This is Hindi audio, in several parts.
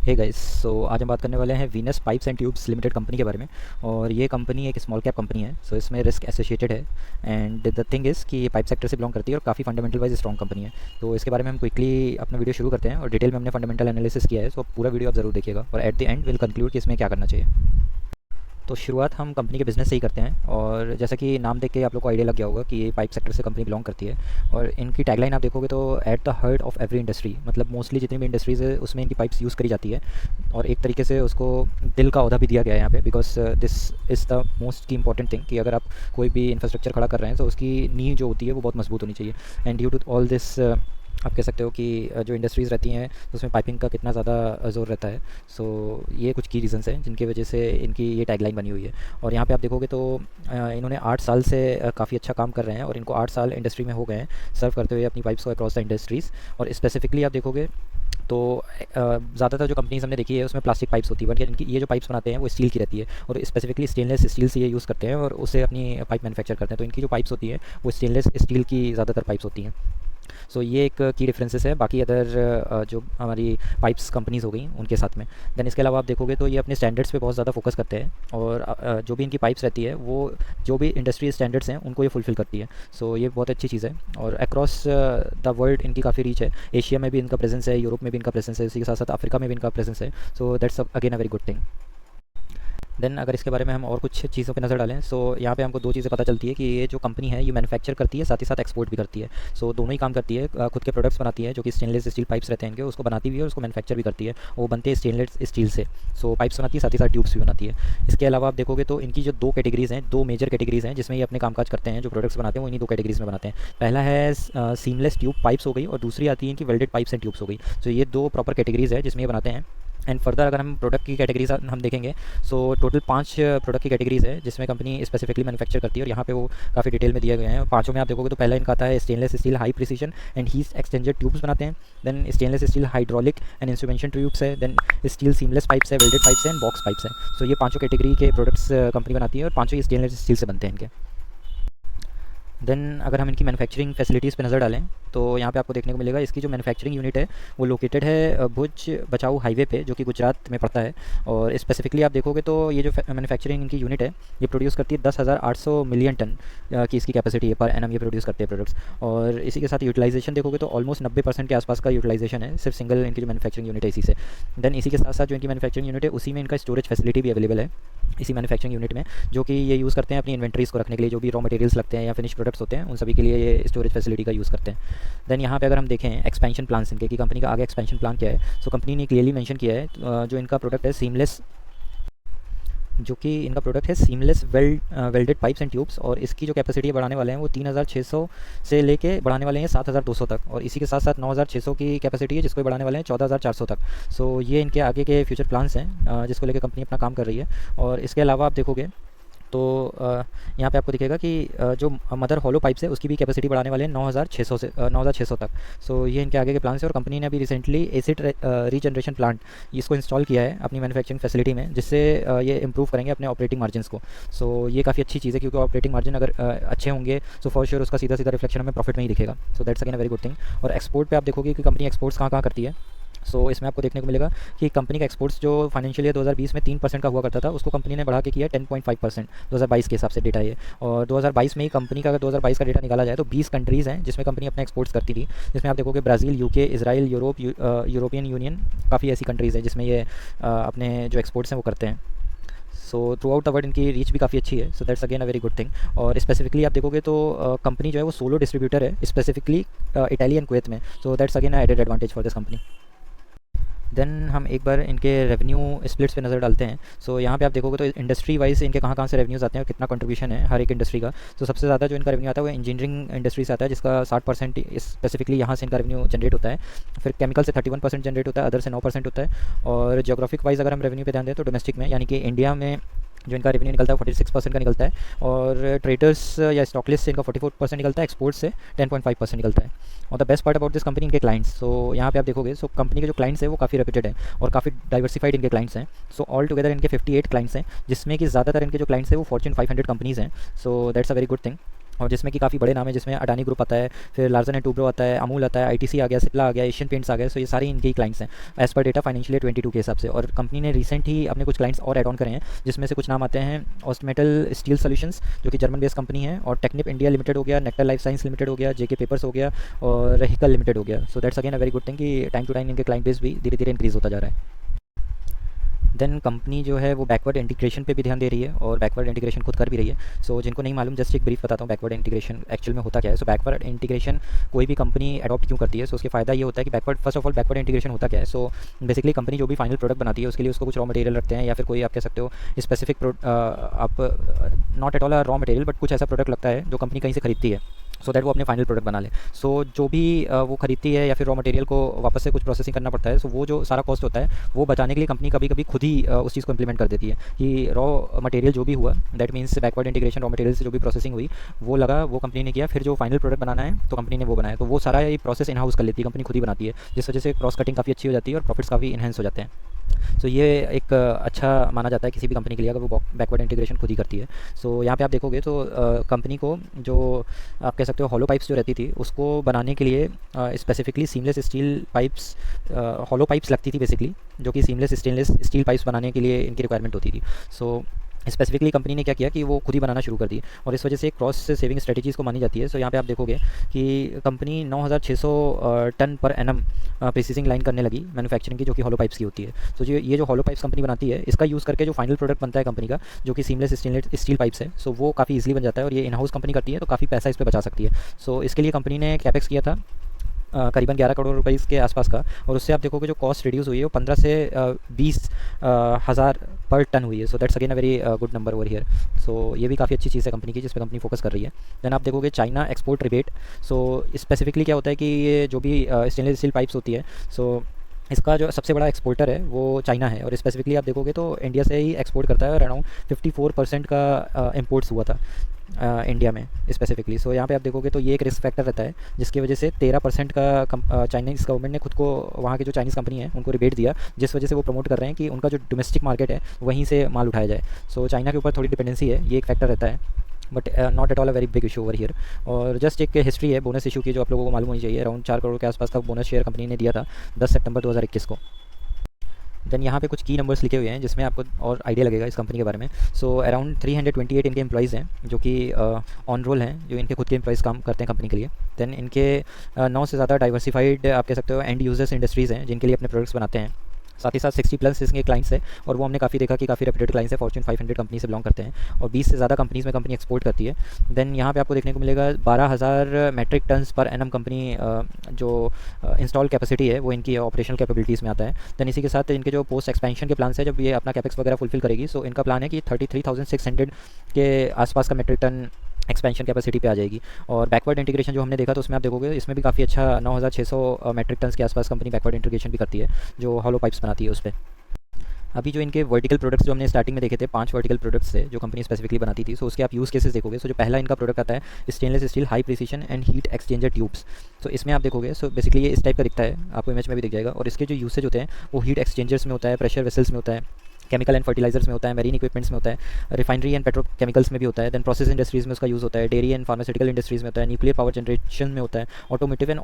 हे गाइस, सो आज हम बात करने वाले हैं Venus pipes and tubes limited company के बारे में। और ये कंपनी एक स्मॉल कैप कंपनी है, सो इसमें रिस्क एसोसिएटेड है। एंड द थिंग इज़ कि ये पाइप सेक्टर से बिलोंग करती है और काफ़ी फंडामेंटल वाइज स्ट्रॉन्ग कंपनी है। तो इसके बारे में हम क्विकली अपना वीडियो शुरू करते हैं और डिटेल में हमने फंडामेंटल एनालिसिस किया है। सो पूरा वीडियो आप ज़रूर देखिएगा और at the end will conclude कि इसमें क्या करना चाहिए। तो शुरुआत हम कंपनी के बिज़नेस से ही करते हैं। और जैसा कि नाम देख के आप लोग को आइडिया लग गया होगा कि ये पाइप सेक्टर से कंपनी बिलोंग करती है। और इनकी टैगलाइन आप देखोगे तो at the heart of every industry, मतलब मोस्टली जितनी भी इंडस्ट्रीज़ है उसमें इनकी पाइप्स यूज़ करी जाती है। और एक तरीके से उसको दिल का ओहदा भी दिया गया है यहाँ पे, because this is the most की इंपॉर्टेंट थिंग कि अगर आप कोई भी इंफ्रास्ट्रक्चर खड़ा कर रहे हैं तो उसकी नींव जो होती है वो बहुत मजबूत होनी चाहिए। And due to all this आप कह सकते हो कि जो इंडस्ट्रीज़ रहती हैं तो उसमें पाइपिंग का कितना ज़्यादा ज़ोर रहता है। सो ये कुछ की रीज़न्स हैं जिनकी वजह से इनकी ये टैगलाइन बनी हुई है। और यहाँ पे आप देखोगे तो इन्होंने 8 साल से काफ़ी अच्छा काम कर रहे हैं और इनको 8 साल इंडस्ट्री में हो गए हैं सर्व करते हुए अपनी पाइप्स को अक्रॉस द इंडस्ट्रीज़। और स्पेसिफिकली आप देखोगे तो ज़्यादातर जो कंपनीज हमने देखी है उसमें प्लास्टिक पाइप्स होती है, बट इनकी ये जो पाइप्स बनाते हैं वो स्टील की रहती है और स्पेसिफिकली स्टेनलेस स्टील से ये यूज़ करते हैं और उसे अपनी पाइप मैन्युफैक्चर करते हैं। तो इनकी जो पाइप्स होती हैं वो स्टेनलेस स्टील की ज़्यादातर पाइप्स होती हैं। सो ये एक की डिफरेंसेस है बाकी अदर जो हमारी पाइप्स कंपनीज़ हो गई उनके साथ में। देन इसके अलावा आप देखोगे तो ये अपने स्टैंडर्ड्स पे बहुत ज़्यादा फोकस करते हैं और जो भी इनकी पाइप्स रहती है वो जो भी इंडस्ट्री स्टैंडर्ड्स हैं उनको ये फुलफ़िल करती है। सो ये बहुत अच्छी चीज़ है और अक्रॉस द वर्ल्ड इनकी काफ़ी रीच है। एशिया में भी इनका प्रेजेंस है, यूरोप में भी इनका प्रेजेंस है, इसी के साथ साथ अफ्रीका में भी इनका प्रेजेंस है। So that's again a very good thing. Then अगर इसके बारे में हम और कुछ चीज़ों पे नज़र डालें, सो यहाँ पे हमको दो चीज़ें पता चलती है कि ये जो कंपनी है ये मैन्युफैक्चर करती है, साथ ही साथ एक्सपोर्ट भी करती है। सो दोनों ही काम करती है। खुद के प्रोडक्ट्स बनाती है जो कि स्टेनलेस स्टील पाइप्स रहते हैं इनके, उसको बनाती भी है और उसको मैन्युफैक्चर भी करती है। वो बनते हैं स्टेनलेस स्टील से। सो पाइप्स बनाती है, साथ ही साथ ट्यूब्स भी बनाती है। इसके अलावा आप देखोगे तो इनकी जो दो कैटेगरीज़ हैं, दो मेजर कैटेगरीज़ हैं जिसमें ये अपने कामकाज करते हैं। जो प्रोडक्ट्स बनाते हैं वो इन्हीं दो कैटेगरीज़ में बनाते हैं। पहला है सीमलेस ट्यूब पाइप्स हो गई और दूसरी आती है इनकी वेल्डेड पाइप्स एंड ट्यूब्स हो गई। सो ये दो प्रॉपर कैटेगरीज़ है जिसमें ये बनाते हैं। एंड फर्दर अगर हम प्रोडक्ट की कैटेगरीज हम देखेंगे, सो टोटल 5 प्रोडक्ट की कैटेगरीज है जिसमें कंपनी स्पेसिफिकली मैन्युफैक्चर करती है और यहाँ पे वो काफ़ी डिटेल में दिए गए हैं। पांचों में आप देखोगे तो पहला इनका आता है stainless steel high precision and heat exchanger tubes बनाते हैं। Then stainless steel hydraulic and instrumentation tubes है। देन स्टील सीमलेस पाइप्स है, वेल्डेड पाइप्स है एंड बॉक्स पाइप्स है। सो ये पांचों कैटेगरी के प्रोडक्ट्स कंपनी बनाती है और पांचों ही स्टेनलेस स्टील से बनते हैं इनके। देन अगर हम इनकी मैन्युफैक्चरिंग फैसिलिटीज़ पे नज़र डालें तो यहाँ पे आपको देखने को मिलेगा इसकी जो मैन्युफैक्चरिंग यूनिट है वो लोकेटेड है भुज बचाऊ हाईवे पे, जो कि गुजरात में पड़ता है। और स्पेसिफिकली आप देखोगे तो ये जो मैन्युफैक्चरिंग इनकी यूनिट है ये प्रोड्यूस करती है 10,800 मिलियन टन की इसकी कैपेसिटी है पर एनम ये प्रोड्यूस करते हैं प्रोडक्ट्स। और इसी के साथ यूटिलाइजेशन देखोगे तो ऑलमोस्ट 90% के आसपास का यूटिलाइजेशन है सिर्फ सिंगल इनकी जो मैन्युफैक्चरिंग यूनिट है इसी से। देन इसी के साथ साथ जो इनकी मैन्युफैक्चरिंग यूनिट है उसी में इनका स्टोरेज फैसिलिटी भी अवेलेबल है इसी मैन्युफैक्चरिंग यूनिट में, जो कि ये यूज़ करते हैं अपनी इन्वेंट्रीज़ को रखने के लिए। जो भी रॉ मटेरियल्स लगते हैं या फिनिश प्रोडक्ट्स होते हैं उन सभी के लिए ये स्टोरेज फैसिलिटी का यूज़ करते हैं। देन यहाँ पे अगर हम देखें एक्सपेंशन प्लान इनके कि कंपनी का आगे एक्सपेंशन प्लान क्या है, सो कंपनी ने क्लियरली मेंशन किया है जो इनका प्रोडक्ट है सीमलेस, जो कि इनका प्रोडक्ट है seamless welded pipes and tubes. और इसकी जो कैपेसिटी बढ़ाने वाले हैं वो 3,600 से लेके बढ़ाने वाले हैं 7,200 तक। और इसी के साथ साथ 9,600 की कैपेसिटी है जिसको बढ़ाने वाले हैं 14,400 तक। सो ये इनके आगे के फ्यूचर प्लान्स हैं जिसको लेकर कंपनी अपना काम कर रही है। और इसके अलावा आप देखोगे तो यहाँ पे आपको दिखेगा कि जो मदर हॉलो पाइप्स है उसकी भी कैपेसिटी बढ़ाने वाले हैं 9,600 से 9,600 तक। सो ये इनके आगे के प्लान है। और कंपनी ने अभी रिसेंटली एसिड रीजनरेशन प्लांट इसको इंस्टॉल किया है अपनी मैन्युफैक्चरिंग फैसिलिटी में, जिससे ये इंप्रूव करेंगे अपने ऑपरेटिंग मार्जिन को। सो ये काफ़ी अच्छी चीज़ है क्योंकि ऑपरेटिंग मार्जिन अगर अच्छे होंगे सो फॉर श्योर उसका सीधा सीधा रिफ्लेक्शन हमें प्रॉफिट में ही दिखेगा। सो that's again a very good thing. और एक्सपोर्ट पे आप देखोगे कि कंपनी एक्सपोर्ट्स कहाँ कहाँ करती है। सो इसमें आपको देखने को मिलेगा कि कंपनी का एक्सपोर्ट्स जो फाइनेंशियल ईयर 2020 में 3% का हुआ करता था उसको कंपनी ने बढ़ा के किया 10.5% 2022 के हिसाब से डेटा ये। और 2022 में ही कंपनी का अगर 2022 का डेटा निकाला जाए तो 20 कंट्रीज़ हैं जिसमें कंपनी अपने एक्सपोर्ट्स करती थी, जिसमें आप देखोगे Brazil, UK, Israel, European union, काफ़ी ऐसी कंट्रीज़ हैं जिसमें ये अपने जो एक्सपोर्ट्स हैं वो करते हैं। So throughout the world इनकी रीच भी काफ़ी अच्छी है। So that's again a very good thing. और स्पेसिफिकली आप देखोगे तो कंपनी जो है वो सोलो डिस्ट्रीब्यूटर है स्पेसिफिकली इटाली एंड कुवैत में। So that's again added advantage for this company. Then हम एक बार इनके रेवेन्यू स्प्लिट्स पे नज़र डालते हैं। सो यहाँ पे आप देखोगे तो इंडस्ट्री वाइज इनके कहाँ कहाँ से रेवेन्यूज़ आते हैं और कितना कंट्रीब्यूशन है हर एक इंडस्ट्री का। तो सबसे ज़्यादा जो इनका रेवेन्यू आता है वो इंजीनियरिंग इंडस्ट्री से आता है जिसका 60% स्पेसिफिकली यहाँ से इनका रेवेन्यू जनरेट होता है। फिर केमिकल से 31% जनरेट होता है, अदर से 9% होता है। और जोग्राफिक वाइज अगर हम रेवेन्यू पे ध्यान दें तो डोमेस्टिक में यानी कि इंडिया में जो इनका रेवेन्यू निकलता है 46% का निकलता है। और ट्रेडर्स या स्टॉकलिस्ट से इनका 44% निकलता है, एक्सपोर्ट से 10.5% निकलता है। और the best part about this company इनके क्लाइंट्स। सो यहाँ पे आप देखोगे सो कंपनी के जो क्लाइंट्स है वो काफ़ी रेप्यूटेड है और काफ़ी डाइवर्सिफाइड इनके क्लाइंट्स हैं। सो ऑल टुगेदर इनके 58 क्लाइंट्स हैं जिसमें कि ज़्यादातर इनके जो क्लाइंट्स हैं वो फॉर्च्यून 500 कंपनीज़ हैं। So that's a very good thing. और जिसमें कि काफ़ी बड़े नाम है, जिसमें अडानी ग्रुप आता है, फिर लार्सन एंड टूब्रो आता है, अमूल आता है, आईटीसी आ गया, सिप्ला आ गया, एशियन पेंट्स आ गया। सो ये सारे इनके ही क्लाइंट्स हैं एज़ पर डेटा फाइनेंशियल 22 के हिसाब से। और कंपनी ने रिसेंट ही अपने कुछ क्लाइंट्स और एड ऑन करे हैं, जिसमें से कुछ नाम आते हैं ऑस्टमेटल स्टील सॉल्यूशंस जो कि जर्मन बेस्ड कंपनी है, और टेक्निप इंडिया लिमिटेड हो गया, नेक्टर लाइफ साइंस लिमिटेड हो गया, जेके पेपर्स हो गया, और हिकल लिमिटेड हो गया। सो that's again a very good thing कि टाइम टू टाइम इनके क्लाइंट बेस भी धीरे धीरे इंक्रीज़ होता जा रहा है। देन कंपनी जो है वो बैकवर्ड इंटीग्रेशन पे भी ध्यान दे रही है, और बैकवर्ड इंटीग्रेशन खुद कर भी रही है। सो जिनको नहीं मालूम, जस्ट एक ब्रीफ बताता हूँ बैकवर्ड इंटीग्रेशन एक्चुअल में होता क्या है। सो बैकवर्ड इंटीग्रेशन कोई भी कंपनी अडॉप्ट क्यों करती है, सो उसके फ़ायदा ये होता है कि first of all backward integration होता क्या है। सो बेसिकली कंपनी जो भी फाइनल प्रोडक्ट बनाती है उसके लिए उसको कुछ रॉ मटेरियल रखते हैं, या फिर कोई आप कह सकते हो स्पेसिफिक आप not at all raw material, but कुछ ऐसा प्रोडक्ट लगता है जो कंपनी कहीं से खरीदती है, सो दैट वो अपने फाइनल प्रोडक्ट बना ले। सो जो भी वो खरीदती है या फिर रॉ मटेरियल को वापस से कुछ प्रोसेसिंग करना पड़ता है, सो वो जो सारा कॉस्ट होता है वो बचाने के लिए कंपनी कभी कभी खुद ही उस चीज़ को इंप्लीमेंट कर देती है कि रॉ मटेरियल जो भी हुआ, that means backward integration, raw material से जो भी प्रोसेसिंग हुई वो लगा, वो कंपनी ने किया, फिर जो फाइनल प्रोडक्ट बनाना है तो कंपनी ने वो बनाया, तो वो सारा ये प्रोसेस इन हाउस कर लेती है, कंपनी खुद ही बनाती है, जिस वजह से क्रॉस कटिंग काफ़ी अच्छी हो जाती है और प्रॉफिट्स काफ़ी इन्हेंस हो जाते हैं। सो ये एक अच्छा माना जाता है किसी भी कंपनी के लिए अगर वो बैकवर्ड इंटीग्रेशन खुद ही करती है। सो यहाँ पे आप देखोगे तो कंपनी को जो आप कह सकते हो हॉलो पाइप्स जो रहती थी उसको बनाने के लिए specifically seamless steel pipes, hollow pipes लगती थी बेसिकली, जो कि सीमलेस स्टेनलेस स्टील पाइप्स बनाने के लिए इनकी रिक्वायरमेंट होती थी। सो स्पेसिफिकली कंपनी ने क्या किया कि वो खुद ही बनाना शुरू कर दी, और इस वजह से क्रॉस सेविंग स्ट्रेटजीज़ को मानी जाती है। सो यहाँ पे आप देखोगे कि company 9600 ton per annum precision line करने लगी मैन्युफैक्चरिंग की, जो कि हॉलो पाइप्स की होती है। तो ये जो हॉलो पाइप्स कंपनी बनाती है, इसका यूज़ करके जो फाइनल प्रोडक्ट बनता है कंपनी का, जो कि सीमलेस स्टील पाइप्स है, सो वो काफ़ी ईजिली बन जाता है, और ये इन हाउस कंपनी करती है तो काफ़ी पैसा इस पर बचा सकती है। सो इसके लिए कंपनी ने कैपेक्स किया था करीबन 11 करोड़ रुपए के आसपास का, और उससे आप देखोगे जो कॉस्ट रिड्यूस हुई है वो 15 से 20 हज़ार पर टन हुई है। So that's again a very good number over here. So ये भी काफ़ी अच्छी चीज़ है कंपनी की, जिस पे कंपनी फोकस कर रही है। देन आप देखोगे चाइना एक्सपोर्ट रिबेट। सो स्पेसिफिकली क्या होता है कि ये जो भी स्टेनलेस स्टील पाइप्स होती है, सो इसका जो सबसे बड़ा एक्सपोर्टर है वो चाइना है, और स्पेसिफिकली आप देखोगे तो इंडिया से ही एक्सपोर्ट करता है, और अराउंड 54% का इम्पोर्ट्स हुआ था इंडिया में स्पेसिफिकली। सो यहाँ पे आप देखोगे तो ये एक रिस्क फैक्टर रहता है, जिसकी वजह से 13% का चाइनीज़ गवर्नमेंट ने खुद को, वहाँ की जो चाइनीज़ कंपनी है उनको रिबेट दिया, जिस वजह से वो प्रमोट कर रहे हैं कि उनका जो डोमेस्टिक मार्केट है वहीं से माल उठाया जाए। सो चाइना के ऊपर थोड़ी डिपेंडेंसी है, ये एक फैक्टर रहता है, but not at all a very big issue over here. और जस्ट एक हिस्ट्री है बोनस इशू की जो आप लोगों को मालूम होनी चाहिए। अराउंड 4 करोड़ के आसपास का बोनस शेयर कंपनी ने दिया था 10 सितंबर 2021 को। देन यहाँ पे कुछ की नंबर्स लिखे हुए हैं जिसमें आपको और आइडिया लगेगा इस कंपनी के बारे में। सो अराउंड 328 इनके एम्प्लॉइज़ हैं जो कि ऑन रोल हैं, जो इनके खुद के एम्प्लॉइज़ काम करते हैं कंपनी के लिए। देन इनके 9 से ज़्यादा डाइवर्सिफाइड आप कह सकते हो एंड यूजर्स इंडस्ट्रीज़ हैं जिनके लिए अपने प्रोडक्ट्स बनाते हैं। साथ ही साथ 60+ इसके क्लाइंट्स है, और वो हमने काफ़ी देखा कि काफ़ी रेप्यूटेड क्लाइंट्स है, फॉर्च्यून 500 कंपनी से बिलोंग करते हैं, और 20 से ज़्यादा कंपनीज़ में कंपनी एक्सपोर्ट करती है। देन यहाँ पे आपको देखने को मिलेगा 12,000 मेट्रिक टन्स पर एनम कंपनी जो इंस्टॉल कैपेसिटी है वो इनकी ऑपरेशनल कैपेबिलिटीज़ में आता है। देन इसी के साथ इनके जो पोस्ट एक्सपेंशन के प्लान्स है, जब ये अपना कैपेक्स वगैरह फुलफिल करेगी, सो इनका प्लान है कि 33,600 के आसपास का मेट्रिक टन एक्सपेंशन कैपेसिटी पे आ जाएगी। और बैकवर्ड इंटीग्रेशन जो हमने देखा तो उसमें आप देखोगे इसमें भी काफ़ी अच्छा 9,600 मेट्रिक टन्स के आसपास कंपनी बैकवर्ड इंटीग्रेशन भी करती है, जो हॉलो पाइप्स बनाती है उस पर। अभी जो इनके वर्टिकल प्रोडक्ट्स जो हमने स्टार्टिंग में देखे थे, 5 वर्टिकल प्रोडक्ट्स थे जो कंपनी स्पेसिफिकली बनाती थी, सो उसके आप यूज़ केसेस देखोगे। सो जो पहला इनका प्रोडक्ट आता है stainless steel high precision and heat exchanger tubes. So इसमें आप देखोगे सो बेसिकली ये इस टाइप का दिखता है, आपको इमेज में भी दिख जाएगा, और इसके जो यूसेज होते हैं वो हीट एक्सचेंजर्स में होता है, प्रेशर वेसल्स में होता है, केमिकल एंड फर्टिलाइजर्स में होता है, मैरीन इक्विपमेंट्स में होता है, रिफाइनरी एंड पेट्रोकेमिकल्स में भी होता है। देन प्रोसेस इंडस्ट्रीज़ में उसका यूज़ होता है, डेयरी एंड फार्मास्यूटिकल इंडस्ट्रीज़ में होता है, न्यूक्लियर पावर जनरेशन में होता है, ऑटोमोटिव एंड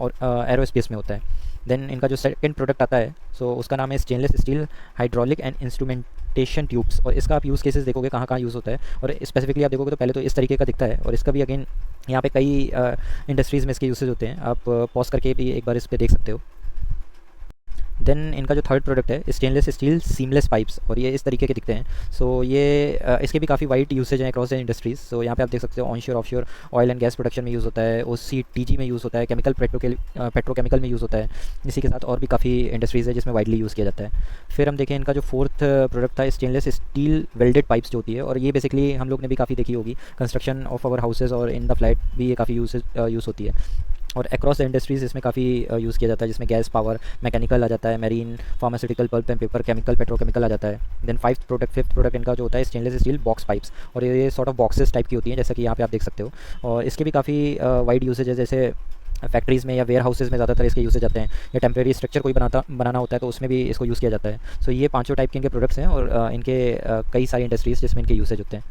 एरोस्पेस में होता है। देन इनका जो सेकंड प्रोडक्ट आता है सो उसका नाम है stainless steel hydraulic and instrumentation tubes, और इसका आप यूज़ केसेस देखोगे कहाँ कहाँ यूज़ होता है, और स्पेसिफिकली आप देखोगे तो पहले तो इस तरीके का दिखता है, और इसका भी अगेन यहाँ पे कई इंडस्ट्रीज़ में इसके यूसेज होते हैं, आप पॉज करके भी एक बार इस पर देख सकते हो। देन इनका जो थर्ड प्रोडक्ट है स्टेनलेस स्टील सीमलेस पाइप्स, और ये इस तरीके के दिखते हैं। सो ये इसके भी काफ़ी वाइड यूसेज हैं अक्रॉस द इंडस्ट्रीज़। सो यहाँ पे आप देख सकते हो onshore offshore oil and gas production में यूज़ होता है, OCTG में यूज़ होता है, केमिकल पेट्रोकेमिकल में यूज़ होता है, इसी के साथ और भी काफ़ी इंडस्ट्रीज़ है जिसमें वाइडली यूज़ किया जाता है। फिर हम देखें इनका जो फोर्थ प्रोडक्ट था स्टेनलेस स्टील वेल्डेड पाइप्स जो होती है, और ये बेसिकली हम लोग ने भी काफ़ी देखी होगी कंस्ट्रक्शन ऑफ आवर हाउसेज और इन द फ्लैट भी ये काफ़ी यूज़ होती है, और अक्रॉस द इंडस्ट्रीज़ इसमें काफ़ी यूज़ किया जाता है, जिसमें गैस पावर, मैकेनिकल आ जाता है, marine, pharmaceutical, pulp and paper, chemical, petrochemical आ जाता है। देन फिफ्थ प्रोडक्ट इनका जो होता है स्टेनलेस स्टील बॉक्स पाइप्स, और ये सॉर्ट ऑफ बॉक्सेस टाइप की होती हैं जैसा कि यहाँ पे आप देख सकते हो, और इसके भी काफ़ी वाइड यूसेज है, जैसे फैक्ट्रीज़ में या वेयर हाउसेज़ में ज़्यादातर इसके यूसेज जाते हैं, या टेम्प्रेरी स्ट्रक्चर कोई बनाना होता है तो उसमें भी इसको यूज़ किया जाता है। सो ये 5 टाइप के इनके प्रोडक्ट्स हैं, और इनके कई सारी इंडस्ट्रीज़ जिसमें इनके यूसेज होते हैं।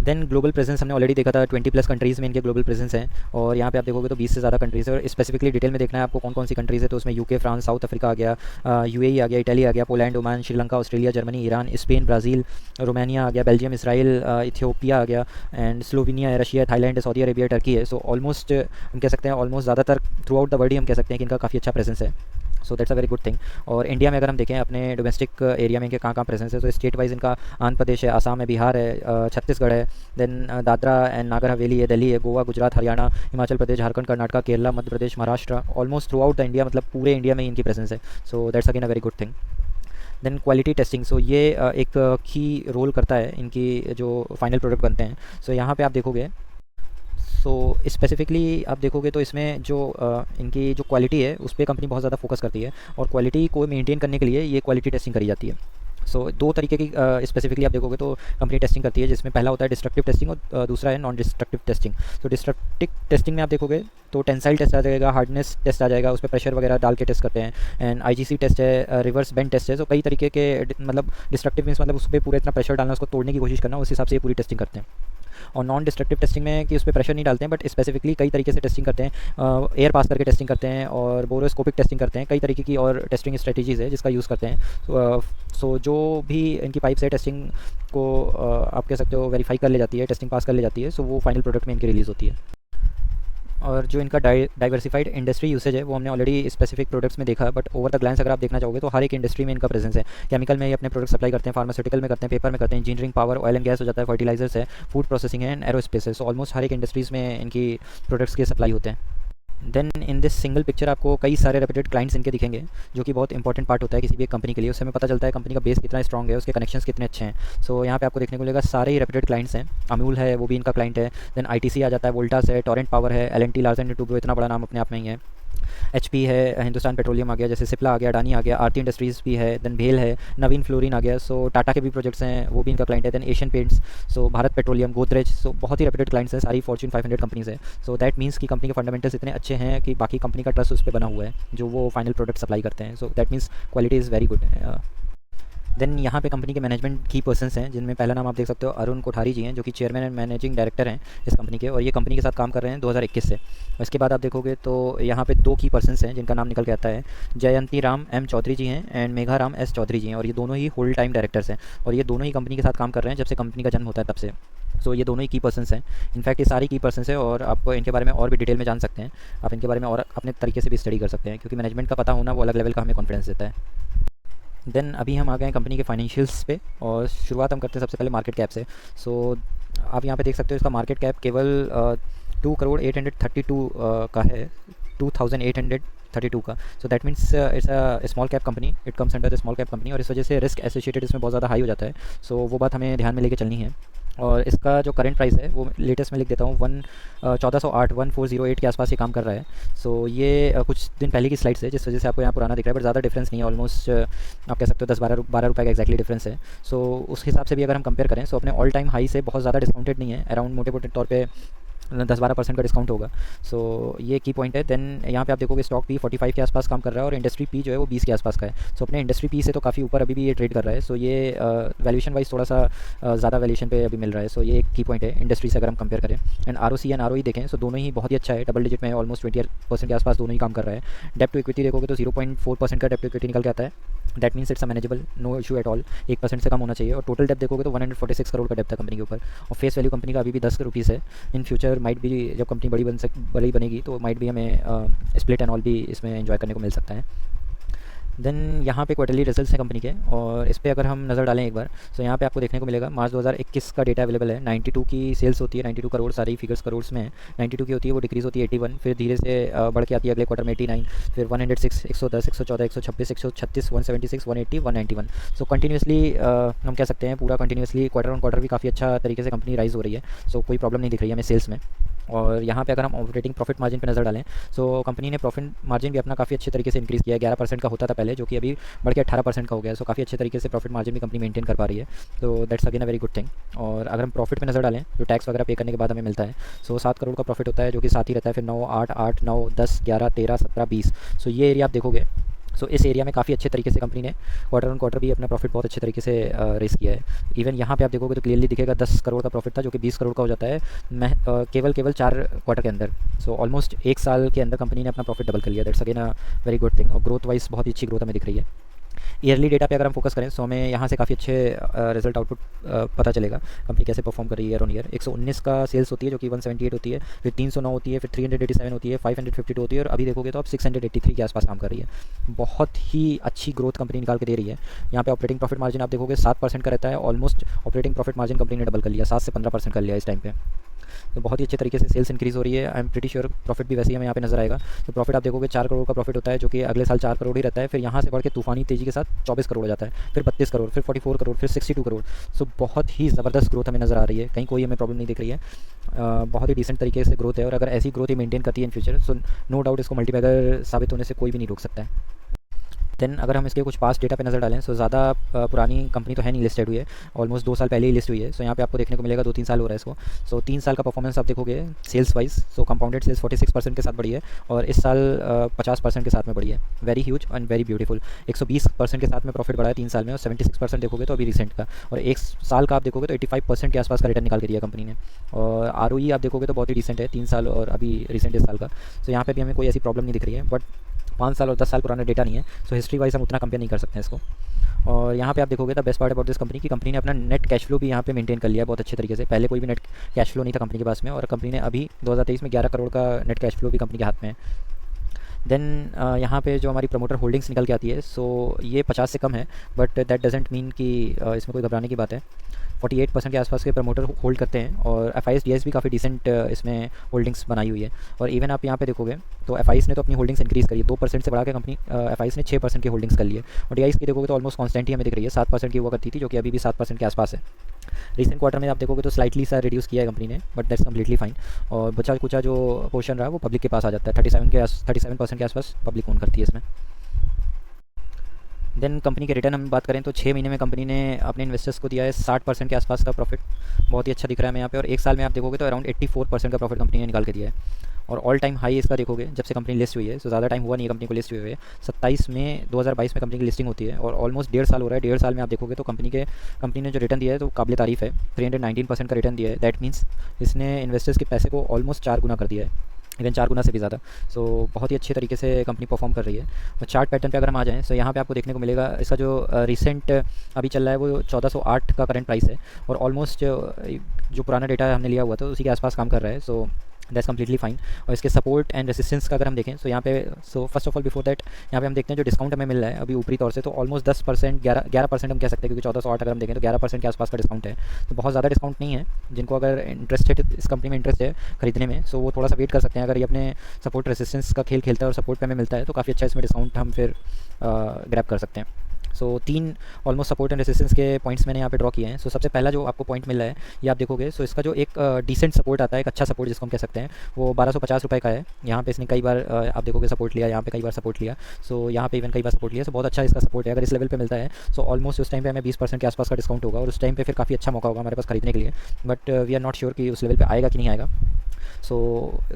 देन ग्लोबल प्रेजेंस हमने ऑलरेडी देखा था, 20+ कंट्रीज़ में इनके ग्लोबल प्रेजेंस हैं। और यहाँ पे आप देखोगे तो 20 से ज़्यादा कंट्रीज़ है। और स्पेसिफिकली डिटेल में देखना है आपको कौन कौन सी कंट्रीज़ है, तो उसमें यूके, फ्रांस, साउथ अफ्रीका आ गया, यूएई आ गया, इटली आ गया, Poland, Oman, Sri Lanka, Australia, Germany, Iran, Spain, Brazil, Romania आ गया, बेल्जियम, इसराइल, इथियोपिया आ गया, एंड स्लोवेनिया है, Russia, Thailand, Saudi Arabia, Turkey है। सो ऑलमोस्ट हम कह सकते हैं ऑलमोस्ट ज़्यादातर थ्रू आउट द वर्ल्ड ही हम कह सकते हैं कि इनका काफ़ी अच्छा प्रेजेंस है। So that's a very good thing. और इंडिया में अगर हम देखें अपने डोमेस्टिक एरिया में इनके कहाँ कहाँ प्रेजेंस है, तो स्टेट वाइज इनका आंध्र प्रदेश है, आसाम है, बिहार है, छत्तीसगढ़ है, देन दादरा एंड नागर हवेली है, दिल्ली है, Goa, Gujarat, Haryana, Himachal Pradesh, Jharkhand, Karnataka, Kerala, Madhya Pradesh, Maharashtra, almost throughout the India, मतलब पूरे इंडिया में इनकी प्रेजेंस है। So that's again a very good thing. Then quality testing, so ये एक की रोल करता है इनकी जो फाइनल प्रोडक्ट बनते हैं। सो यहाँ पे आप देखोगे, सो स्पेसिफिकली आप देखोगे तो इसमें जो इनकी जो क्वालिटी है उस पर कंपनी बहुत ज़्यादा फोकस करती है, और क्वालिटी को मेंटेन करने के लिए ये क्वालिटी टेस्टिंग करी जाती है। सो दो तरीके की स्पेसिफिकली आप देखोगे तो कंपनी टेस्टिंग करती है, जिसमें पहला होता है डिस्ट्रक्टिव टेस्टिंग और दूसरा है नॉन डिस्ट्रक्टिव टेस्टिंग। तो डिस्ट्रक्टिव टेस्टिंग में आप देखोगे तो टेंसाइल टेस्ट आ जाएगा, हार्डनेस टेस्ट आ जाएगा, उस पर प्रेशर वगैरह डाल के टेस्ट करते हैं, एंड आईजीसी टेस्ट है, रिवर्स बेंड टेस्ट है। सो कई तरीके के मतलब डिस्ट्रक्टिव मीन्स मतलब उस पर पूरा इतना प्रेशर डालना, उसको तोड़ने की कोशिश करना, उस हिसाब से ये पूरी टेस्टिंग करते हैं। और नॉन डिस्ट्रक्टिव टेस्टिंग में कि उस पर प्रेशर नहीं डालते हैं, बट स्पेसिफिकली कई तरीके से टेस्टिंग करते हैं, एयर पास करके टेस्टिंग करते हैं, और बोरोस्कोपिक टेस्टिंग करते हैं, कई तरीके की और टेस्टिंग स्ट्रेटजीज़ है जिसका यूज़ करते हैं। सो जो भी इनकी पाइप से टेस्टिंग को आप कह सकते हो वेरीफाई कर ले जाती है, टेस्टिंग पास कर ले जाती है, सो वो फाइनल प्रोडक्ट में इनकी रिलीज़ होती है। और जो इनका डाइवर्सिफाइड इंडस्ट्री यूसेज है वो हमने ऑलरेडी स्पेसिफिक प्रोडक्ट्स में देखा है, बट ओवर द ग्लैंस अगर आप देखना चाहोगे तो हर एक इंडस्ट्री में इनका प्रेजेंस है। केमिकल में ये अपने प्रोडक्ट सप्लाई करते हैं, फार्मास्यूटिकल में करते हैं, पेपर में करते हैं, engineering, power, oil and gas हो जाता है, फर्टिलाइजर्स है, फूड प्रोसेसिंग है, एंड एरोस्पेस है। सो ऑलमोस्ट हर एक इंडस्ट्रीज़ में इनकी प्रोडक्ट्स के सप्लाई होते हैं। Then in this single picture आपको कई सारे रेप्यूटेड क्लाइंट्स इनके दिखेंगे, जो कि बहुत इंपॉर्टेंट पार्ट होता है किसी भी एक कंपनी के लिए। उससे हमें पता चलता है कंपनी का बेस कितना स्ट्रॉग है, उसके कनेक्शंस कितने अच्छे हैं। सो यहाँ पे आपको देखने को मिलेगा सारे ही रेप्यूटेड क्लाइंट्स हैं। अमूल है, वो भी इनका क्लाइंट है। देन आईटीसी आ जाता है, वोल्टास है, टोरेंट पावर है, एल&टी, लार्सन एंड टुब्रो, इतना बड़ा नाम अपने आप में ही है। एचपी है, हिंदुस्तान पेट्रोलियम आ गया, जैसे सिप्ला आ गया, अडानी आ गया, आरती इंडस्ट्रीज़ भी है, देन भेल है, नवीन फ्लोरिन आ गया। सो टाटा के भी प्रोजेक्ट्स हैं, वो भी इनका क्लाइंट है। देन एशियन पेंट्स, सो भारत पेट्रोलियम, गोदरेज, सो बहुत ही रेप्यूटेड क्लाइंट्स हैं, सारी फॉर्च्यून 500 कंपनीज़ है। सो दैट मीन्स कि कंपनी के फंडामेंटल्स इतने अच्छे हैं कि बाकी कंपनी का ट्रस्ट उस पर बना हुआ है जो वो फाइनल प्रोडक्ट सप्लाई करते हैं। So that means quality is very good. Then यहाँ पे कंपनी के मैनेजमेंट की पर्सन्स हैं, जिनमें पहला नाम आप देख सकते हो अरुण कोठारी जी हैं, जो कि चेयरमैन एंड मैनेजिंग डायरेक्टर हैं इस कंपनी के, और ये कंपनी के साथ काम कर रहे हैं 2021 से। और इसके बाद आप देखोगे तो यहाँ पे दो की पर्सन्स हैं जिनका नाम निकल के आता है, जयंती राम एम चौधरी जी हैं एंड मेघा राम एस चौधरी जी हैं, और ये दोनों ही होल टाइम डायरेक्टर्स हैं, और ये दोनों ही कंपनी के साथ काम कर रहे हैं जब से कंपनी का जन्म होता है तब से। सो ये दोनों ही की पर्सन्स हैं। इनफैक्ट ये सारी की पर्सन्स हैं, और आप इनके बारे में और भी डिटेल में जान सकते हैं, आप इनके बारे में और अपने तरीके से भी स्टडी कर सकते हैं, क्योंकि मैनेजमेंट का पता होना वो अलग लेवल का हमें कॉन्फिडेंस देता है। देन अभी हम आ गए हैं कंपनी के फाइनेंशियल्स पे, और शुरुआत हम करते हैं सबसे पहले मार्केट कैप से। सो आप यहाँ पे देख सकते हो इसका मार्केट कैप केवल 2,832 का है, 2,832 का। सो that means it's a small cap company, it comes under the small cap company, और इस वजह से रिस्क एसोसिएटेड इसमें बहुत ज़्यादा हाई हो जाता है। सो वो बात हमें ध्यान में लेके चलनी है। और इसका जो करंट प्राइस है वो लेटेस्ट में लिख देता हूँ, 1408 के आसपास ये काम कर रहा है। सो ये कुछ दिन पहले की स्लाइड्स है, जिस वजह से आपको यहाँ पुराना दिख रहा है, बट ज़्यादा डिफरेंस नहीं है, ऑलमोस्ट आप कह सकते हो 10-12 रुपये का एक्जैक्टली डिफरेंस है। सो उस हिसाब से भी अगर हम कंपेयर करें, सो अपने ऑल टाइम हाई से बहुत ज़्यादा डिस्काउंटेड नहीं है, अराउंड मोटे मोटे तौर पे 10-12% का डिस्काउंट होगा। सो ये की पॉइंट है। देन यहाँ पे आप देखोगे स्टॉक पी 45 के आसपास काम कर रहा है, और इंडस्ट्री पी जो है वो 20 के आसपास का है। सो अपने इंडस्ट्री पी से तो काफ़ी ऊपर अभी भी ये ट्रेड कर रहा है। सो ये वैल्यूएशन वाइज थोड़ा सा ज़्यादा वैल्यूएशन पे अभी मिल रहा है। सो ये एक की पॉइंट है इंडस्ट्री से अगर हम कंपेयर करें। एंड आरओसी एंड आरओई देखें, सो दोनों ही बहुत ही अच्छा है, डबल डिजिट में है, ऑलमोस्ट 20% के आसपास दोनों ही काम कर रहा है। डेप्ट टू इक्विटी देखोगे तो 0.4% का डेप्ट टू इक्विटी निकल के आता है। That means it's a manageable, no issue at all, 1% से कम होना चाहिए। और टोटल डेप्ट देखोगे तो 146 करोड़ का डेप्ट है कंपनी के ऊपर, और फेस वैल्यू कंपनी का अभी भी 10 रुपीज़ है। इन फ्यूचर माइट भी जब कंपनी बड़ी बनेगी तो माइट भी हमें स्प्लिट एंड ऑल भी इसमें एंजॉय करने को मिल सकता है। देन यहाँ पे क्वार्टरली रिजल्ट्स हैं कंपनी के, और इस पर अगर हम नज़र डालें एक बार, तो यहाँ पे आपको देखने को मिलेगा मार्च 2021 का डेटा अवेलेबल है। 92 की सेल्स होती है, 92 करोड़, सारी फिगर्स करोड़ में है। 92 की होती है, वो डिक्रीज़ होती है 81, फिर धीरे से बढ़ के आती है अगले क्वार्टर में 89, फिर 106, 110, 114, 126, 136, 176, 180, 191। सो कंटिन्यूसली हम कह सकते हैं पूरा कंटिन्यूसली क्वार्टर ऑन क्वार्टर भी काफ़ी अच्छा तरीके से कंपनी राइज हो रही है। सो कोई प्रॉब्लम नहीं दिख रही है हमें सेल्स में। और यहाँ पे अगर हम ऑपरेटिंग प्रॉफिट मार्जिन पे नज़र डालें, सो कंपनी ने प्रॉफिट मार्जिन भी अपना काफ़ी अच्छे तरीके से इंक्रीज़ किया है। 11% का होता था पहले, जो कि अभी बढ़ के 18% का हो गया। सो काफ़ी अच्छे तरीके से प्रॉफिट मार्जिन भी कंपनी मेंटेन कर पा रही है। तो that's again a very good thing. और अगर हम प्रॉफिट पे नज़र डालें, जो टैक्स वगैरह पे करने के बाद हमें मिलता है, सो 7 करोड़ का प्रॉफिट होता है, जो कि साथ ही रहता है फिर 9, 8, 8, 9, 10, 11, 13, 17, 20। सो ये एरिया आप देखोगे सो इस एरिया में काफ़ी अच्छे तरीके से कंपनी ने क्वार्टर ऑन क्वार्टर भी अपना प्रॉफिट बहुत अच्छे तरीके से रेस किया है। इवन यहाँ पे आप देखोगे तो क्लियरली दिखेगा 10 करोड़ का प्रॉफिट था जो कि 20 करोड़ का हो जाता है केवल 4 क्वार्टर के अंदर। सो ऑलमोस्ट एक साल के अंदर कंपनी ने अपना प्रॉफिट डबल कर लिया। That's again a very good thing, और ग्रोथ वाइज बहुत ही अच्छी ग्रोथ हमें दिख रही है। ईयरली डेटा पे अगर हम फोकस करें तो हमें यहाँ से काफ़ी अच्छे रिजल्ट आउटपुट पता चलेगा कंपनी कैसे परफॉर्म कर रही है ईयर ऑन ईयर। 119 का सेल्स होती है जो कि 178 होती है, फिर 309 होती है, फिर 387 होती है, 552 होती है, और अभी देखोगे तो अब 683 के आसपास काम कर रही है। बहुत ही अच्छी ग्रोथ कंपनी निकाल के दे रही है। यहाँ पे ऑपरेटिंग प्रॉफिट मार्जिन आप देखोगे 7% का रहता है। Almost operating profit margin company ने डबल कर लिया, 7 से 15% कर लिया इस टाइम पे। तो बहुत ही अच्छे तरीके से सेल्स इंक्रीज़ हो रही है। I am pretty sure profit भी वैसे ही हमें यहाँ पे नजर आएगा। तो प्रॉफिट आप देखोगे 4 करोड़ का प्रॉफिट होता है जो कि अगले साल 4 करोड़ ही रहता है। फिर यहाँ से बढ़ के तूफानी तेज़ी के साथ 24 करोड़ हो जाता है, फिर 32 करोड़, फिर 44 करोड़, फिर 62 करोड़। सो बहुत ही ज़बरदस्त ग्रोथ हमें नज़र आ रही है, कहीं कोई हमें प्रॉब्लम नहीं दिख रही है। बहुत ही डिसेंट तरीके से ग्रोथ है, और अगर ऐसी ग्रोथ ही मेंटेन करती है in future, so no doubt इसको मल्टीबैगर साबित होने से कोई भी नहीं रोक सकता है। देन अगर हम इसके कुछ पास्ट डेटा पे नज़र डालें, सो ज़्यादा पुरानी कंपनी तो है नहीं लिस्टेड हुई है, ऑलमोस्ट 2 साल पहले ही लिस्ट हुई है। सो यहाँ पे आपको देखने को मिलेगा 2-3 साल हो रहा है इसको। सो 3 साल का परफॉर्मेंस आप देखोगे सेल्स वाइज, सो कंपाउंडेड सेल्स 46% के साथ बढ़ी है, और इस साल 50% के साथ में बढ़ी है। Very huge and very beautiful. 120% के साथ में प्रॉफिट बढ़ा है 3 साल में, और 76% देखोगे तो अभी रिसेंट का, और 1 साल का आप देखोगे तो 85% के आसपास का रिटर्न निकाल के दिया कंपनी ने। और ROE आप देखोगे तो बहुत ही डिसेंट है 3 साल और अभी रिसेंट इस साल का। सो यहाँ पे भी हमें कोई ऐसी प्रॉब्लम नहीं दिख रही है, बट 5 साल और 10 साल पुराना डेटा नहीं है, सो हिस्ट्री वाइज हम उतना कंपेयर नहीं कर सकते हैं इसको। और यहाँ पे आप देखोगे the best part about this company की कंपनी ने अपना नेट कैश फ्लो भी यहाँ पे मेंटेन कर लिया है बहुत अच्छे तरीके से। पहले कोई भी नेट कैश फ्लो नहीं था कंपनी के पास में, और कंपनी ने अभी 2023 में 11 करोड़ का नेट कैश फ्लो भी कंपनी के हाथ में है। देन यहाँ पे जो हमारी प्रमोटर होल्डिंग्स निकल के आती है, सो ये 50 से कम है, बट दैट डजेंट मीन कि इसमें कोई घबराने की बात है। 48% के आसपास के प्रमोटर होल्ड करते हैं, और FIS-DS भी काफ़ी डिसेंट इसमें होल्डिंग्स बनाई हुई है। और इवन आप यहाँ पे देखोगे तो FIS ने तो अपनी होल्डिंग्स इंक्रीज़ करी है, 2% से बढ़ा के कंपनी FIS ने 6% की होल्डिंग्स कर ली है। और DIS की देखोगे तो ऑलमोस्ट कॉन्स्टेंट ही हमें दिख रही है, 7% की हुआ करती थी, जो कि अभी भी 7% के आसपास है। रिसेंट क्वार्टर में आप देखोगे तो स्लाइटली सा रिड्यूस किया है कंपनी ने, बट दैट्स कम्प्लीटली फाइन। और बचा कुचा जो पोर्शन रहा वो पब्लिक के पास आ जाता है, 37% के आसपास पब्लिक ओन करती है इसमें। देन कंपनी के रिटर्न हम बात करें तो 6 महीने में कंपनी ने अपने इन्वेस्टर्स को दिया है 60% के आसपास का प्रॉफिट, बहुत ही अच्छा दिख रहा है हमें यहाँ पे। और 1 साल में आप देखोगे तो अराउंड 84% का प्रॉफिट कंपनी ने निकाल के दिया है। और ऑल टाइम हाई इसका देखोगे जब से कंपनी लिस्ट हुई है, सो ज़्यादा टाइम हुआ नहीं है कंपनी को लिस्ट हुए हुए। 27 मई 2022 में कंपनी की लिस्टिंग होती है, और ऑलमोस्ट 1.5 साल हो रहा है। 1.5 साल में आप देखोगे तो कंपनी ने जो रिटर्न दिया है तो काबिल तारीफ़ है, 319% का रिटर्न दिया है। दैट मीन्स इसने इन्वेस्टर्स के पैसे को ऑलमोस्ट 4 गुना कर दिया है, इवन 4 गुना से भी ज़्यादा। सो बहुत ही अच्छे तरीके से कंपनी परफॉर्म कर रही है। और चार्ट पैटर्न पे अगर हम आ जाएँ, सो यहाँ पे आपको देखने को मिलेगा इसका जो रिसेंट अभी चल रहा है वो 1408 का करंट प्राइस है, और ऑलमोस्ट जो पुराना डेटा हमने लिया हुआ था उसी के आसपास काम कर रहा है। So that's completely fine. और इसके सपोर्ट एंड रेसिस्टेंस का अगर हम देखें, सो यहाँ पे so first of all before that यहाँ पे हम देखते हैं जो डिस्काउंट हमें मिल रहा है अभी ऊपरी तौर से, तो ऑलमोस्ट 10% 11% हम कह सकते हैं, क्योंकि 1408 अगर हम देखें तो 11% के आसपास का डिस्काउंट है। तो बहुत ज़्यादा डिस्काउंट नहीं है। जिनको अगर इंटरेस्टेड इस कंपनी में इंटरेस्ट है खरीदने में, सो वो थोड़ा सा वेट कर सकते हैं। अगर ये अपने सपोर्ट रेसिस्टेंस का खेल खेलता है और सपोर्ट पे हमें मिलता है तो काफ़ी अच्छा इसमें डिस्काउंट हम फिर ग्रैब कर सकते हैं। सो 3 ऑलमोस्ट सपोर्ट एंड रेसिस्टेंस के पॉइंट्स मैंने यहाँ पे ड्रॉ किए हैं। सो सबसे पहला जो आपको पॉइंट मिल रहा है ये आप देखोगे, सो इसका जो एक डिसेंट सपोर्ट आता है, एक अच्छा सपोर्ट जिसको हम कह सकते हैं, वो 1250 रुपये का है। यहाँ पे इसने कई बार आप देखोगे सपोर्ट लिया, यहाँ पे कई बार सपोर्ट लिया, सो यहाँ पे इवन कई बार सपोर्ट लिया। सो बहुत अच्छा इसका सपोर्ट है। अगर इस लेवल पे मिलता है सो ऑलमोस्ट उस टाइम पे हमें 20% के आसपास का डिस्काउंट होगा, और उस टाइम पे फिर काफ़ी अच्छा मौका होगा हमारे पास खरीदने के लिए। But we are not sure कि उस लेवल पे आएगा कि नहीं आएगा। सो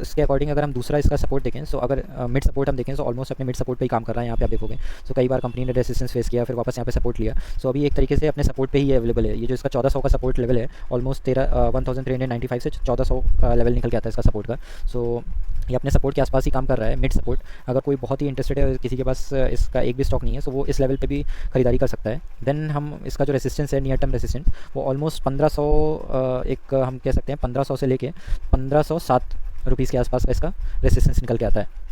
इसके अकॉर्डिंग अगर हम दूसरा इसका सपोर्ट देखें, सो अगर मिड सपोर्ट हम देखें तो ऑलमोस्ट अपने मिड सपोर्ट पे ही काम कर रहा है। यहाँ पे आप देखोगे सो कई बार कंपनी ने रेजिस्टेंस फेस किया, फिर वापस यहाँ पे सपोर्ट लिया। सो अभी एक तरीके से अपने सपोर्ट पे ही अवेलेबल है। ये जो इसका 1400 का सपोर्ट लेवल है, ऑलमोस्ट 1395 से 1400 का लेवल निकल के आता है इसका सपोर्ट का। सो ये अपने सपोर्ट के आसपास ही काम कर रहा है, मिड सपोर्ट। अगर कोई बहुत ही इंटरेस्टेड है, किसी के पास इसका एक भी स्टॉक नहीं है, सो वो इस लेवल पे भी खरीदारी कर सकता है। देन हम इसका जो रेसिस्टेंस है, नियर टर्म रेसिस्टेंस, वो ऑलमोस्ट 1500 एक हम कह सकते हैं 1500 से लेके 1507 रुपीज़ के आसपास का इसका रेसिस्टेंस निकल के आता है।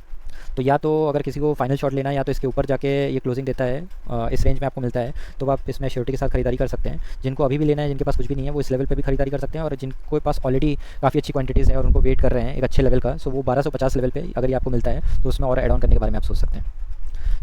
तो या तो अगर किसी को फाइनल शॉट लेना है, या तो इसके ऊपर जाके ये क्लोजिंग देता है, इस रेंज में आपको मिलता है, तो आप इसमें श्योरिटी के साथ खरीदारी कर सकते हैं। जिनको अभी भी लेना है, जिनके पास कुछ भी नहीं है, वो इस लेवल पे भी खरीदारी कर सकते हैं। और जिनके पास ऑलरेडी काफ़ी अच्छी क्वांटिटीज़ है और उनको वेट कर रहे हैं एक अच्छे लेवल का, सो वो 1250 लेवल पे अगर ये आपको मिलता है तो उसमें और एड ऑन करने के बारे में आप सोच सकते हैं।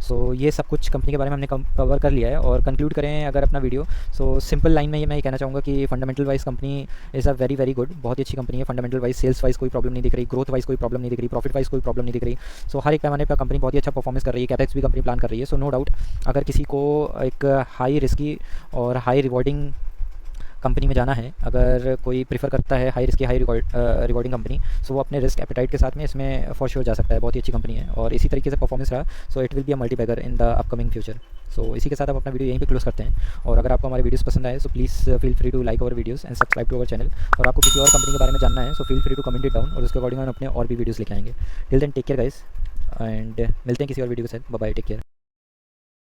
सो ये सब कुछ कंपनी के बारे में हमने कवर कर लिया है। और कंक्लूड करें अगर अपना वीडियो, सो सिंपल लाइन में मैं ये कहना चाहूँगा कि fundamental wise company is a very very good, बहुत ही अच्छी कंपनी है। फंडामेंटल वाइज, सेल्स वाइज कोई प्रॉब्लम नहीं दिख रही, ग्रोथ वाइज कोई प्रॉब्लम नहीं दिख रही, प्रॉफिट वाइज कोई प्रॉब्लम नहीं दिख रही। सो हर एक पैमाने पर कंपनी बहुत ही अच्छा परफॉर्मेंस कर रही है। कैपेक्स भी कंपनी प्लान कर रही है। सो नो डाउट अगर किसी को एक हाई रिस्की और हाई रिवॉर्डिंग कंपनी में जाना है, अगर कोई प्रीफर करता है हाई रिस्क की हाई रिवॉर्डिंग कंपनी, सो वो अपने रिस्क एपेटाइट के साथ में इसमें फॉर श्योर जा सकता है। बहुत ही अच्छी कंपनी है और इसी तरीके से परफॉर्मेंस रहा, so it will be a multibagger in the upcoming future. So इसी के साथ हम अपना वीडियो यहीं पे क्लोज करते हैं। और अगर आपको हमारे वीडियोस पसंद आए so please feel free to like our videos and subscribe to our channel. और आपको किसी और कंपनी के बारे में जानना है so feel free to comment it down, और उसके अकॉर्डिंग हम अपने और भी वीडियोस लेके आएंगे। Till then take care guys, and मिलते हैं किसी और वीडियो के साथ। Bye bye, take care.